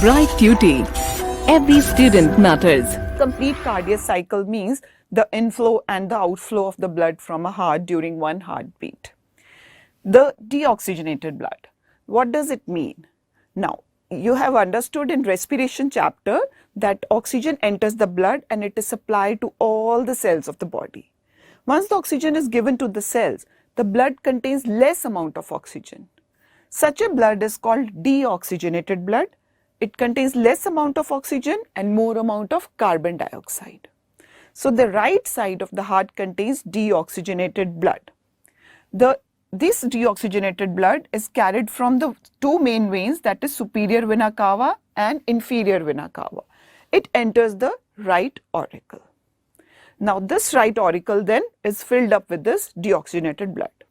Bright Duty. Every student matters. Complete cardiac cycle means the inflow and the outflow of the blood from a heart during one heartbeat. The deoxygenated blood. What does it mean? Now, you have understood in respiration chapter that oxygen enters the blood and it is supplied to all the cells of the body. Once the oxygen is given to the cells, the blood contains less amount of oxygen. Such a blood is called deoxygenated blood. It contains less amount of oxygen and more amount of carbon dioxide. So the right side of the heart contains deoxygenated blood. This deoxygenated blood is carried from the two main veins, that is superior vena cava and inferior vena cava. It enters the right auricle. Now this right auricle then is filled up with this deoxygenated blood.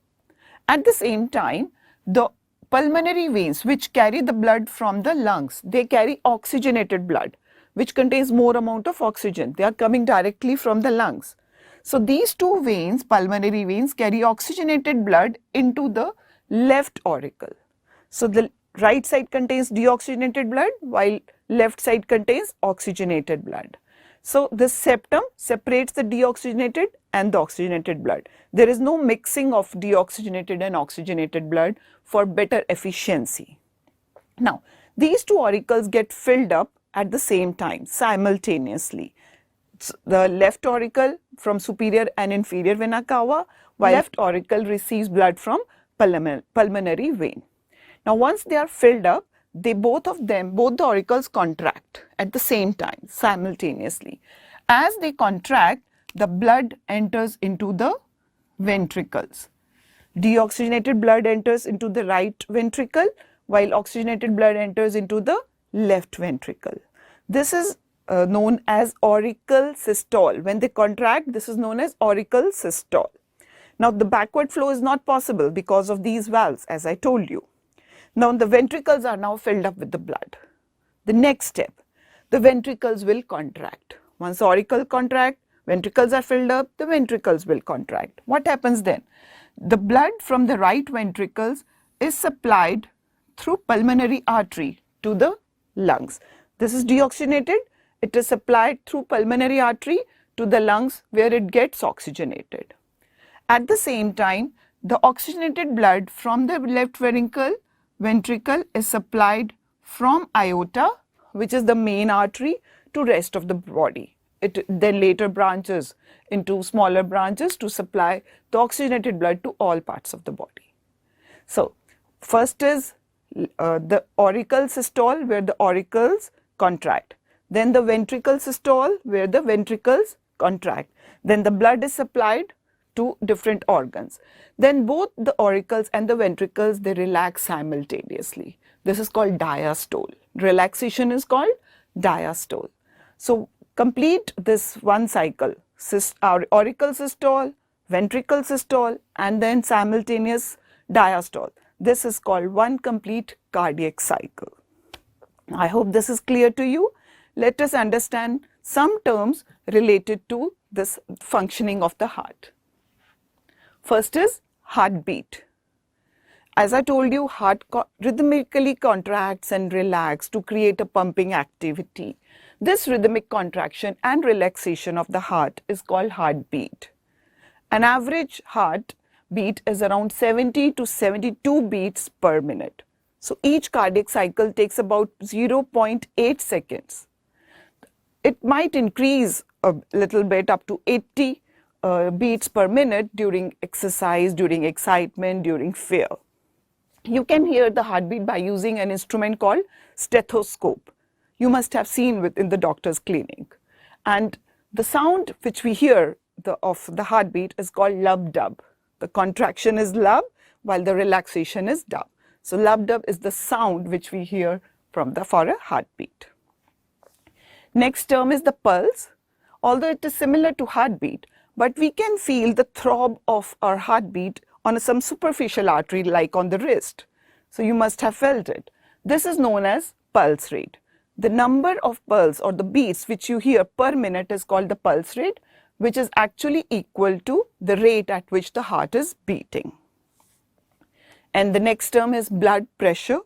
At the same time, the pulmonary veins which carry the blood from the lungs, they carry oxygenated blood which contains more amount of oxygen. They are coming directly from the lungs. So these two veins, pulmonary veins, carry oxygenated blood into the left auricle. So the right side contains deoxygenated blood while left side contains oxygenated blood. So this septum separates the deoxygenated and the oxygenated blood. There is no mixing of deoxygenated and oxygenated blood for better efficiency. Now, these two auricles get filled up at the same time, simultaneously. The left auricle from superior and inferior vena cava, while left auricle receives blood from pulmonary vein. Now, once they are filled up, both the auricles contract at the same time, simultaneously. As they contract, the blood enters into the ventricles. Deoxygenated blood enters into the right ventricle, while oxygenated blood enters into the left ventricle. This is known as auricle systole. When they contract, this is known as auricle systole. Now, the backward flow is not possible because of these valves, as I told you. Now, the ventricles are now filled up with the blood. The next step, the ventricles will contract. Once auricle contract, ventricles are filled up, the ventricles will contract. What happens then? The blood from the right ventricles is supplied through pulmonary artery to the lungs. This is deoxygenated. It is supplied through pulmonary artery to the lungs where it gets oxygenated. At the same time, the oxygenated blood from the left ventricle is supplied from aorta, which is the main artery, to rest of the body. It then later branches into smaller branches to supply the oxygenated blood to all parts of the body. So, first is the auricle systole where the auricles contract. Then the ventricle systole where the ventricles contract. Then the blood is supplied to different organs. Then both the auricles and the ventricles, they relax simultaneously. This is called diastole. Relaxation is called diastole. So complete this one cycle, auricle systole, ventricle systole, and then simultaneous diastole. This is called one complete cardiac cycle. I hope this is clear to you. Let us understand some terms related to this functioning of the heart. First is heartbeat. As I told you, heart rhythmically contracts and relaxes to create a pumping activity. This rhythmic contraction and relaxation of the heart is called heartbeat. An average heartbeat is around 70 to 72 beats per minute. So each cardiac cycle takes about 0.8 seconds. It might increase a little bit up to 80 beats per minute during exercise, during excitement, during fear. You can hear the heartbeat by using an instrument called stethoscope. You must have seen in the doctor's clinic. And the sound which we hear of the heartbeat is called lub-dub. The contraction is lub while the relaxation is dub. So lub-dub is the sound which we hear for a heartbeat. Next term is the pulse. Although it is similar to heartbeat, but we can feel the throb of our heartbeat on some superficial artery like on the wrist. So you must have felt it. This is known as pulse rate. The number of pulse or the beats which you hear per minute is called the pulse rate, which is actually equal to the rate at which the heart is beating. And the next term is blood pressure.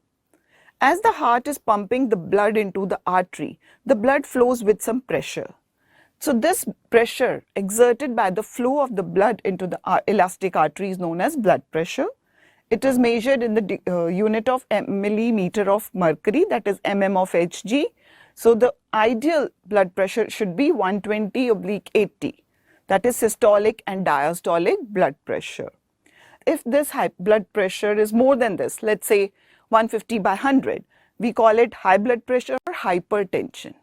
As the heart is pumping the blood into the artery, the blood flows with some pressure. So this pressure exerted by the flow of the blood into the elastic artery is known as blood pressure. It is measured in the unit of millimeter of mercury, that is mm of Hg. So the ideal blood pressure should be 120/80, that is systolic and diastolic blood pressure. If this blood pressure is more than this, let's say 150/100, we call it high blood pressure or hypertension.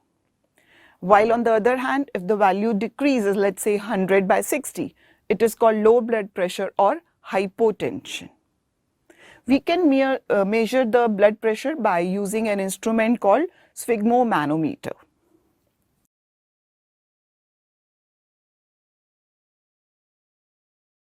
While on the other hand, if the value decreases, let's say 100/60, it is called low blood pressure or hypotension. We can measure the blood pressure by using an instrument called sphygmomanometer.